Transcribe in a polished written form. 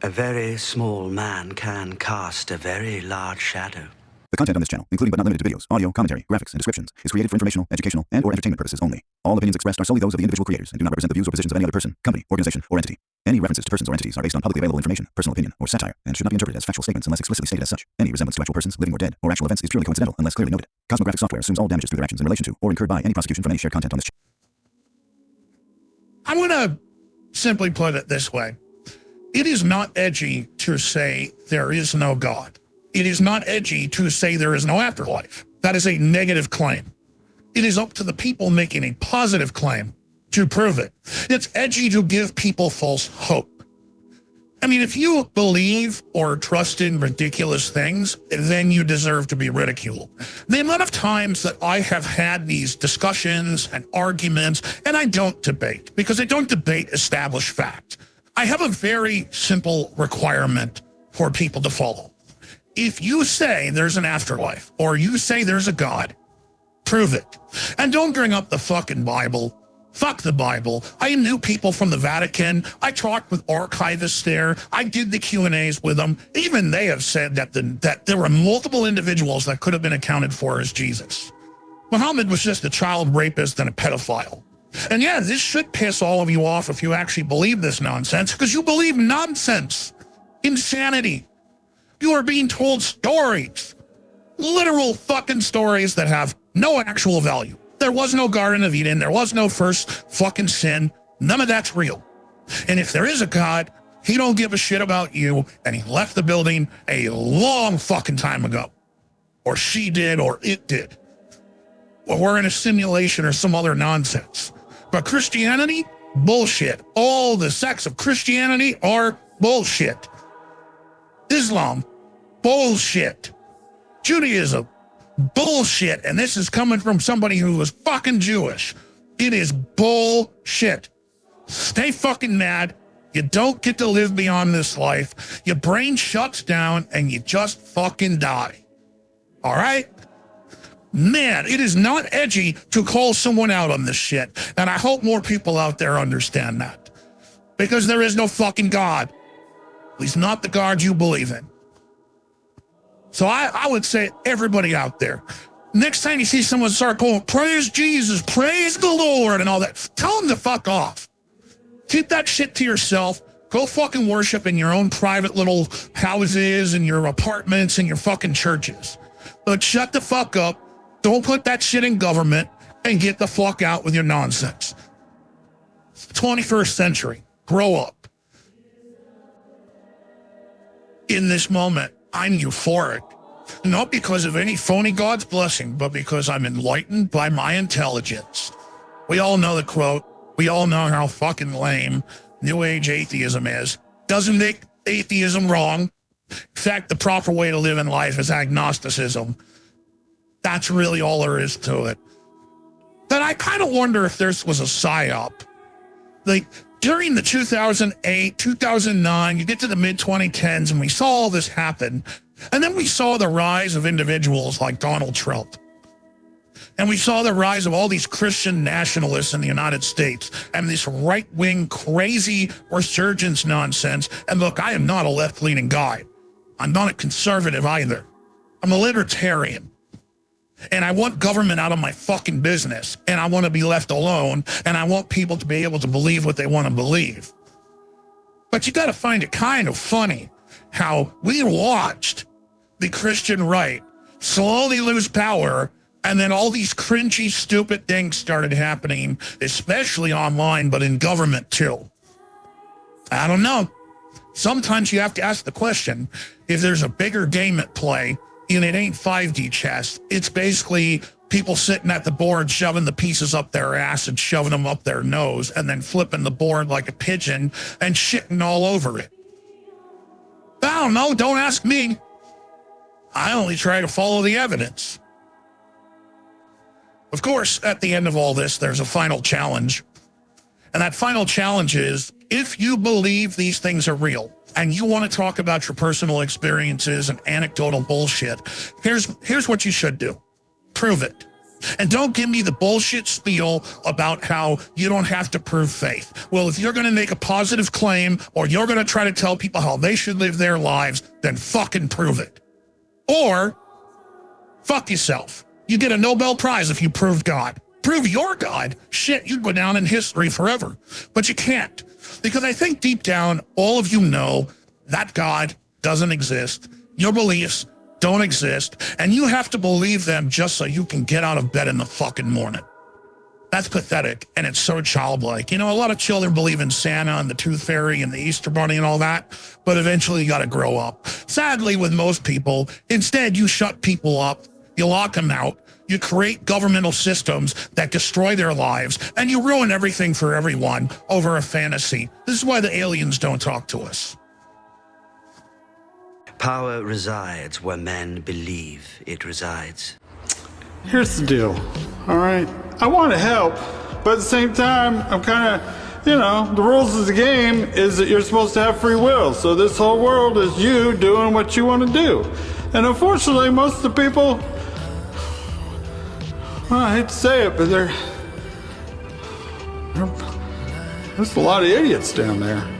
A very small man can cast a very large shadow. The content on this channel, including but not limited to videos, audio, commentary, graphics, and descriptions, is created for informational, educational, and/or entertainment purposes only. All opinions expressed are solely those of the individual creators and do not represent the views or positions of any other person, company, organization, or entity. Any references to persons or entities are based on publicly available information, personal opinion, or satire, and should not be interpreted as factual statements unless explicitly stated as such. Any resemblance to actual persons, living or dead, or actual events is purely coincidental unless clearly noted. Cosmographic software assumes all damages through their actions in relation to or incurred by any prosecution from any shared content on this channel. I'm going to simply put it this way. It is not edgy to say there is no God. It is not edgy to say there is no afterlife. That is a negative claim. It is up to the people making a positive claim to prove it. It's edgy to give people false hope. I mean, if you believe or trust in ridiculous things, then you deserve to be ridiculed. The amount of times that I have had these discussions and arguments, and I don't debate, because I don't debate established fact. I have a very simple requirement for people to follow. If you say there's an afterlife, or you say there's a God, prove it. And don't bring up the fucking Bible. Fuck the Bible. I knew people from the Vatican. I talked with archivists there. I did the Q&As with them. Even they have said that there were multiple individuals that could have been accounted for as Jesus. Muhammad was just a child rapist and a pedophile. And yeah, this should piss all of you off if you actually believe this nonsense, because you believe nonsense, insanity. You are being told stories, literal fucking stories that have no actual value. There was no Garden of Eden. There was no first fucking sin. None of that's real. And if there is a God, he don't give a shit about you, and he left the building a long fucking time ago. Or she did, or it did. Or we're in a simulation or some other nonsense. But Christianity, bullshit. All the sects of Christianity are bullshit. Islam, bullshit. Judaism, bullshit. And this is coming from somebody who was fucking Jewish. It is bullshit. Stay fucking mad. You don't get to live beyond this life. Your brain shuts down and you just fucking die. All right? Man, it is not edgy to call someone out on this shit. And I hope more people out there understand that. Because there is no fucking God. At least not the God you believe in. So I would say, everybody out there, next time you see someone start going, praise Jesus, praise the Lord, and all that, tell them to fuck off. Keep that shit to yourself. Go fucking worship in your own private little houses and your apartments and your fucking churches. But shut the fuck up. Don't put that shit in government and get the fuck out with your nonsense. 21st century. Grow up. In this moment, I'm euphoric. Not because of any phony God's blessing, but because I'm enlightened by my intelligence. We all know the quote. We all know how fucking lame New Age atheism is. Doesn't make atheism wrong. In fact, the proper way to live in life is agnosticism. That's really all there is to it. But I kind of wonder if this was a psyop. Like, during the 2008, 2009, you get to the mid-2010s, and we saw all this happen. And then we saw the rise of individuals like Donald Trump. And we saw the rise of all these Christian nationalists in the United States and this right-wing crazy resurgence nonsense. And look, I am not a left-leaning guy. I'm not a conservative either. I'm a libertarian. And I want government out of my fucking business. And I want to be left alone. And I want people to be able to believe what they want to believe. But you got to find it kind of funny how we watched the Christian right slowly lose power, and then all these cringy, stupid things started happening, especially online, but in government too. I don't know. Sometimes you have to ask the question, if there's a bigger game at play, and it ain't 5D chess, it's basically people sitting at the board shoving the pieces up their ass and shoving them up their nose and then flipping the board like a pigeon and shitting all over it. I don't know. Don't ask me. I only try to follow the evidence. Of course, at the end of all this, there's a final challenge. And that final challenge is, if you believe these things are real and you want to talk about your personal experiences and anecdotal bullshit, here's what you should do. Prove it. And don't give me the bullshit spiel about how you don't have to prove faith. Well, if you're going to make a positive claim or you're going to try to tell people how they should live their lives, then fucking prove it. Or fuck yourself. You get a Nobel Prize if you prove God. Prove your God. Shit, you'd go down in history forever. But you can't. Because I think deep down, all of you know that God doesn't exist. Your beliefs don't exist, and you have to believe them just so you can get out of bed in the fucking morning. That's pathetic, and it's so childlike. You know, a lot of children believe in Santa and the Tooth Fairy and the Easter Bunny and all that, but eventually you got to grow up. Sadly, with most people, instead you shut people up, you lock them out, you create governmental systems that destroy their lives, and you ruin everything for everyone over a fantasy. This is why the aliens don't talk to us. Power resides where men believe it resides. Here's the deal, all right? I want to help, but at the same time, I'm kind of, you know, the rules of the game is that you're supposed to have free will. So this whole world is you doing what you want to do. And unfortunately, most of the people, well, I hate to say it, but there's a lot of idiots down there.